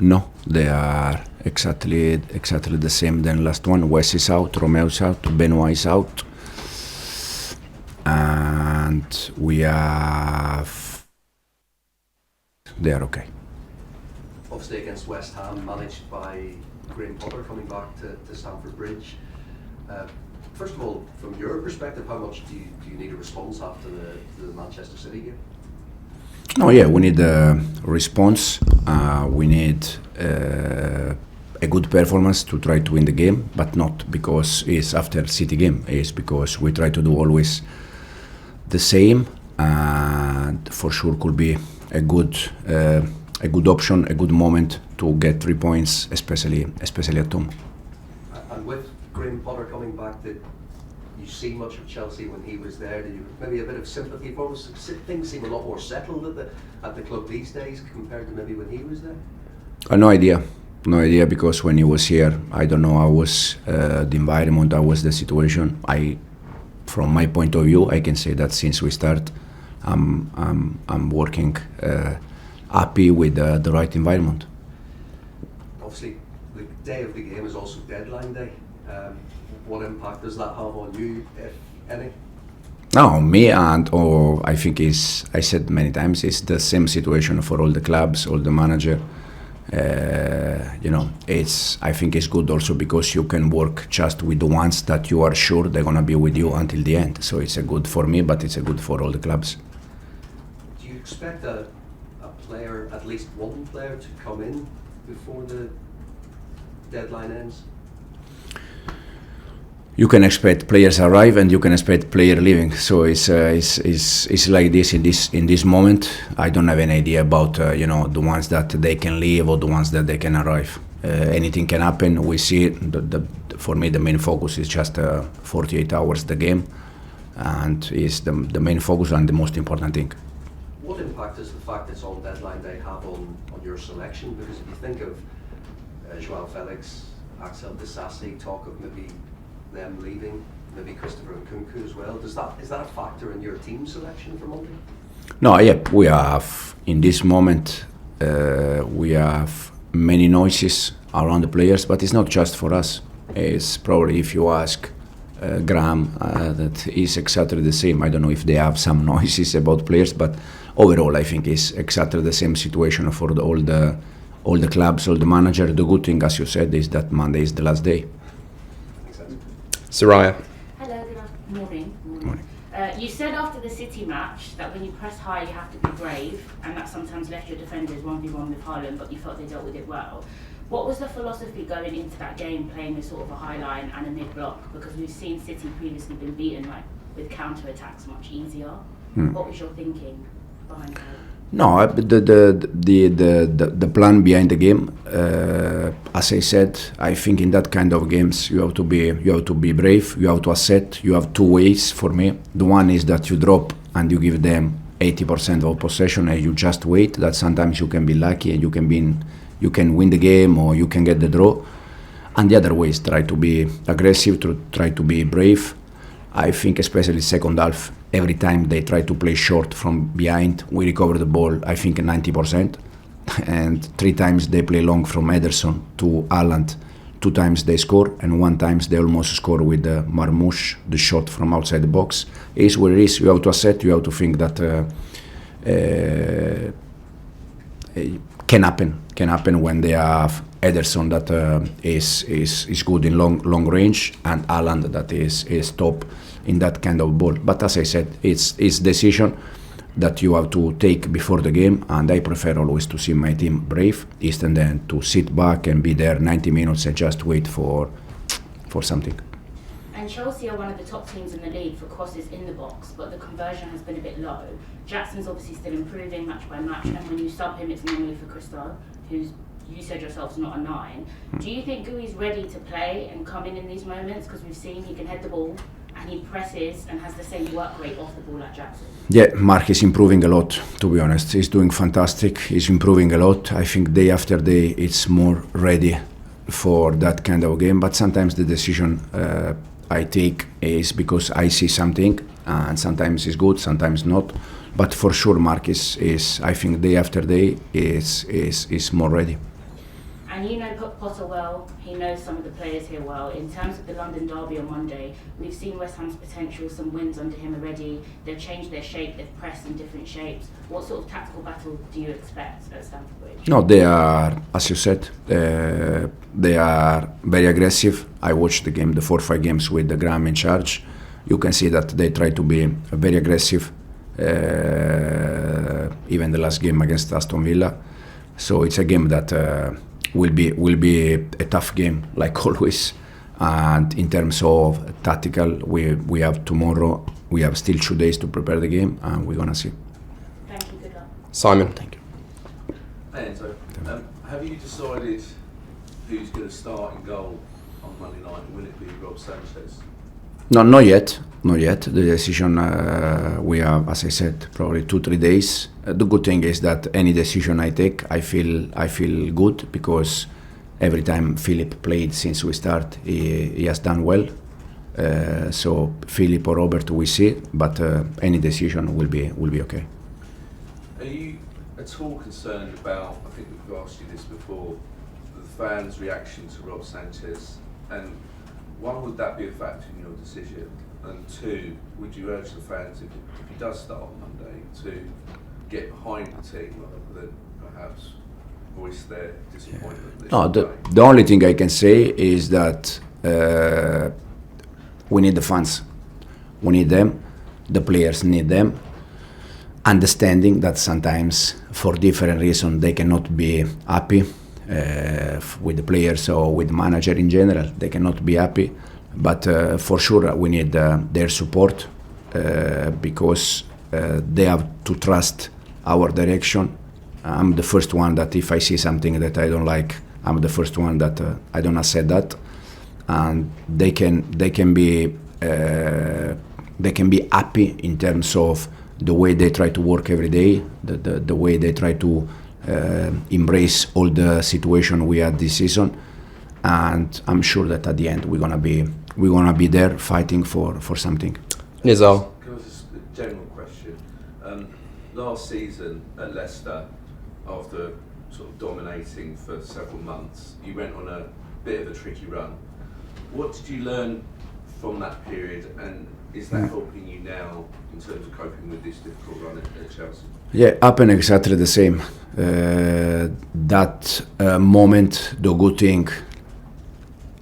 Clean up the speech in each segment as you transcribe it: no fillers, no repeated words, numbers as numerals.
No, they are exactly the same than last one. Wes is out, Romeo is out, Benoit is out, and we have. They are okay. Obviously against West Ham, managed by Graham Potter coming back to Stamford Bridge. First of all, from your perspective, how much do you need a response after the Manchester City game? No, yeah, we need a response. We need a good performance to try to win the game, but not because it's after City game. It's because we try to do always the same, and for sure could be a good option, a good moment to get 3 points, especially at home. And with Graham Potter coming back, did you see much of Chelsea when he was there? Did you maybe a bit of sympathy for him? Things seem a lot more settled at the club these days compared to maybe when he was there? No idea, because when he was here, I don't know how was the environment, how was the situation. From my point of view, I can say that since we start, I'm working happy with the right environment. Obviously, the day of the game is also deadline day. What impact does that have on you, if any? No, me and I think I said many times, it's the same situation for all the clubs, all the manager. I think it's good also because you can work just with the ones that you are sure they're gonna be with you until the end. So it's a good for me, but it's a good for all the clubs. Do you expect a player, at least one player, to come in before the deadline ends? You can expect players arrive and you can expect player leaving. So it's like this in this moment. I don't have any idea about the ones that they can leave or the ones that they can arrive. Anything can happen. We see for me the main focus is just 48 hours the game, and is the main focus and the most important thing. What impact does the fact it's on deadline day have on your selection? Because if you think of Joao Felix, Axel Disasi, talk of maybe them leaving, maybe Christopher Nkunku as well. Is that a factor in your team selection for Monday? No, yeah, we have in this moment we have many noises around the players, but it's not just for us. It's probably if you ask Graham, that is exactly the same. I don't know if they have some noises about players, but overall I think it's exactly the same situation for all the clubs, all the manager. The good thing, as you said, is that Monday is the last day. Soraya. Hello, good morning. You said after the City match that when you press high you have to be brave, and that sometimes left your defenders 1v1 with Haaland, but you felt they dealt with it well. What was the philosophy going into that game, playing with sort of a high line and a mid-block? Because we've seen City previously been beaten with counter-attacks much easier. What was your thinking behind that? No, the plan behind the game, as I said, I think in that kind of games you have to be brave. You have to accept. You have two ways for me. The one is that you drop and you give them 80% of possession and you just wait. That sometimes you can be lucky and you can win the game or you can get the draw. And the other way is try to be aggressive, to try to be brave. I think especially second half, every time they try to play short from behind, we recover the ball, I think 90%. And 3 times they play long from Ederson to Haaland. 2 times they score, and 1 time they almost score with Marmoush, the shot from outside the box. It is what it is. You have to accept, you have to think that can happen when they have Ederson that is good in long range, and Haaland that is top in that kind of ball. But as I said, it's decision that you have to take before the game, and I prefer always to see my team brave instead than to sit back and be there 90 minutes and just wait for something. And Chelsea are one of the top teams in the league for crosses in the box, but the conversion has been a bit low. Jackson's obviously still improving match by match, and when you sub him, it's normally for Crystal, who's, you said yourself, not a 9. Do you think Guiu's ready to play and come in these moments? Because we've seen he can head the ball and he presses and has the same work rate off the ball like Jackson. Yeah, Marc is improving a lot, to be honest. He's doing fantastic. He's improving a lot. I think day after day it's more ready for that kind of game. But sometimes the decision I take is because I see something, and sometimes it's good, sometimes not. But for sure, Marc is I think day after day is more ready. And you know Potter well, he knows some of the players here well. In terms of the London derby on Monday, we've seen West Ham's potential, some wins under him already. They've changed their shape, they've pressed in different shapes. What sort of tactical battle do you expect at Stamford Bridge? No, they are, as you said, they are very aggressive. I watched the game, the 4-5 games with the Graham in charge. You can see that they try to be very aggressive, even the last game against Aston Villa. So it's a game that will be a tough game, like always. And in terms of tactical, we have tomorrow, we have still 2 days to prepare the game, and we're gonna see. Thank you, good luck. Simon. Thank you. Hey Enzo, have you decided who's going to start in goal on Monday night? Will it be Rob Sanchez? No, not yet. Not yet. The decision we have, as I said, probably 2-3 days. The good thing is that any decision I take, I feel good, because every time Filip played since we start, he has done well. So Filip or Robert, we see, but any decision will be okay. Are you at all concerned about, I think we've asked you this before, the fans' reaction to Rob Sanchez? And one, would that be a factor in your decision? And two, would you urge the fans, if he does start on Monday, to get behind the team rather than perhaps voice their disappointment? No, the only thing I can say is that we need the fans. We need them. The players need them. Understanding that sometimes, for different reasons, they cannot be happy with the players or with the manager in general. They cannot be happy. But for sure, we need their support, because they have to trust our direction. I'm the first one that if I see something that I don't like, I'm the first one that I don't accept that, and they can be happy in terms of the way they try to work every day, the way they try to embrace all the situation we had this season, and I'm sure that at the end we're gonna be there fighting for something. Nizar. Can I just a general question? Last season at Leicester, after sort of dominating for several months, you went on a bit of a tricky run. What did you learn from that period, and is that helping you now in terms of coping with this difficult run at Chelsea? Yeah, happened exactly the same. That moment, the good thing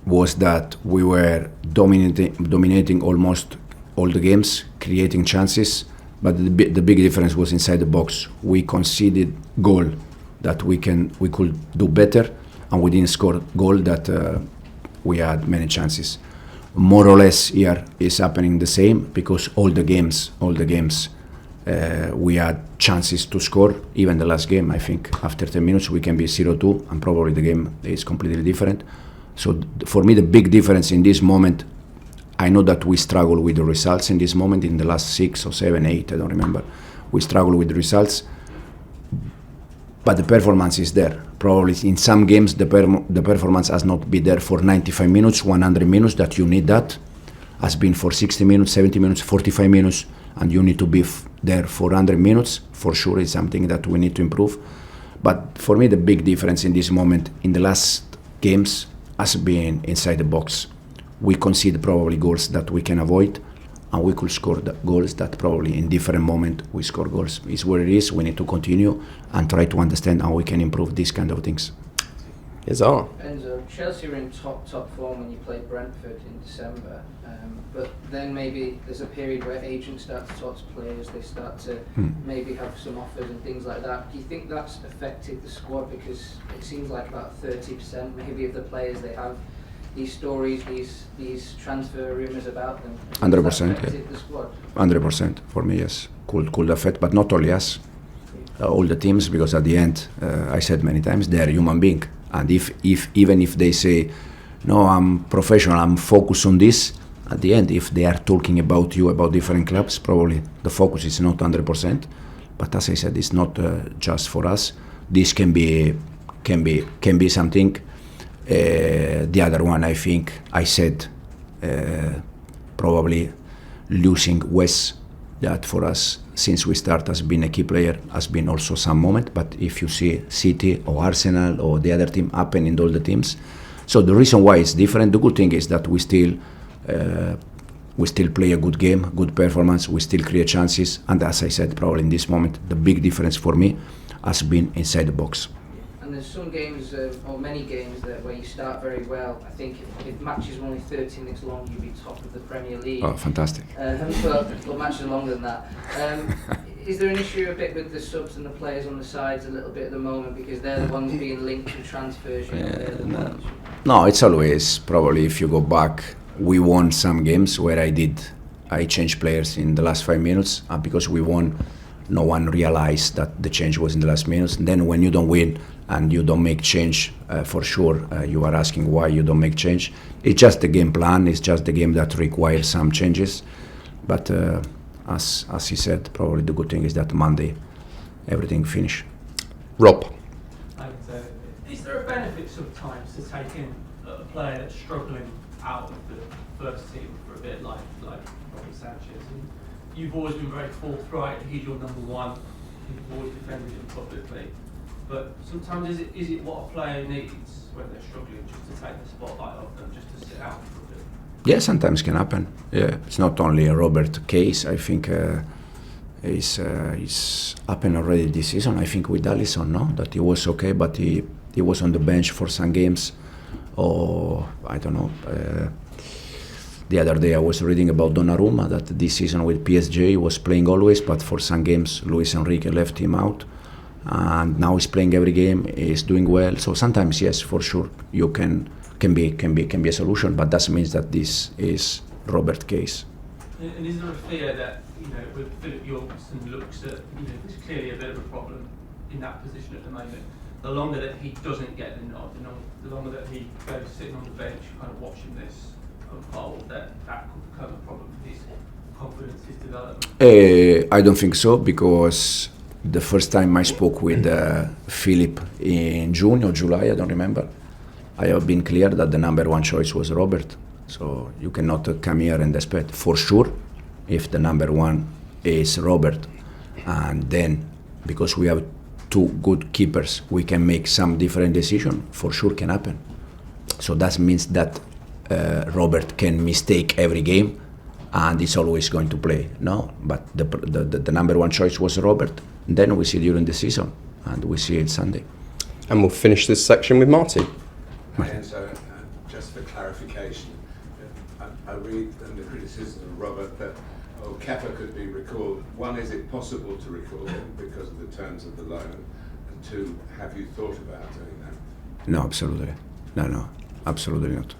was that we were dominating almost all the games, creating chances, but the big difference was inside the box. We conceded goal that we could do better, and we didn't score goal that we had many chances. More or less here is happening the same, because all the games we had chances to score. Even the last game, I think after 10 minutes we can be 0-2, and probably the game is completely different. So for me, the big difference in this moment, I know that we struggle with the results in this moment, in the last 6 or 7, 8, I don't remember. We struggle with the results, but the performance is there. Probably in some games the performance has not been there for 95 minutes, 100 minutes, that you need that. Has been for 60 minutes, 70 minutes, 45 minutes, and you need to be there for 100 minutes. For sure it's something that we need to improve. But for me, the big difference in this moment, in the last games, has been inside the box. We concede probably goals that we can avoid, and we could score the goals that probably in different moment we score goals. It's what it is. We need to continue and try to understand how we can improve these kind of things. Nizar. Enzo, Chelsea were in top form when you played Brentford in December, but then maybe there's a period where agents start to talk to players, they start to maybe have some offers and things like that. Do you think that's affected the squad? Because it seems like about 30% maybe of the players, they have these stories, these transfer rumours about them. 100%, affected the squad? 100% for me, yes. Could affect, but not only us, all the teams, because at the end, I said many times, they are human beings. And even if they say, no, I'm professional, I'm focused on this, at the end, if they are talking about you, about different clubs, probably the focus is not 100%. But as I said, it's not just for us. This can be something. The other one, I think, I said, probably losing Wes that for us, since we start, has been a key player, has been also some moment. But if you see City or Arsenal or the other team happen in all the teams, so the reason why it's different, the good thing is that we still play a good game, good performance, we still create chances, and as I said, probably in this moment, the big difference for me has been inside the box. And there's some games, or many games, where you start very well. I think if matches were only 30 minutes long, you'd be top of the Premier League. Oh, fantastic. But matches are longer than that. Is there an issue a bit with the subs and the players on the sides a little bit at the moment, because they're the ones being linked to transfers? You know, they're the ones. No, it's always, probably if you go back, we won some games where I changed players in the last 5 minutes, and because we won, no one realized that the change was in the last minutes. And then when you don't win and you don't make change, for sure, you are asking why you don't make change. It's just the game plan, it's just the game that requires some changes. But as he said, probably the good thing is that Monday everything finished. Rob. And is there a benefit sometimes to taking a player that's struggling out of the first team for a bit, like Robert Sanchez? And you've always been very forthright. He's your number one. You've always defended him publicly. But sometimes is it what a player needs when they're struggling, just to take the spotlight off them, just to sit out for a bit? Yeah, sometimes can happen. Yeah, it's not only a Robert case. I think it's happened already this season. I think with Ederson, no, that he was okay, but he was on the bench for some games, or I don't know. The other day I was reading about Donnarumma, that this season with PSG he was playing always, but for some games Luis Enrique left him out, and now he's playing every game. He's doing well. So sometimes, yes, for sure, you can be a solution, but that means that this is Robert case. And is there a fear that, you know, with Filip looks at, you know, there's clearly a bit of a problem in that position at the moment. The longer that he doesn't get the nod, the longer that he goes sitting on the bench, kind of watching this unfold, that could become a problem for his confidence, his development? I don't think so, because the first time I spoke with Filip in June or July, I don't remember, I have been clear that the number one choice was Robert. So you cannot come here and expect, for sure, if the number one is Robert, and then because we have two good keepers, we can make some different decision, for sure can happen. So that means that Robert can mistake every game and is always going to play. No, but the number one choice was Robert. Then we see during the season, and we see it Sunday. And we'll finish this section with Marty. Enzo, just for clarification, I read in the criticism of Robert that Kepa could be recalled. One, is it possible to recall him because of the terms of the loan? And two, have you thought about doing that? No, absolutely. No, absolutely not.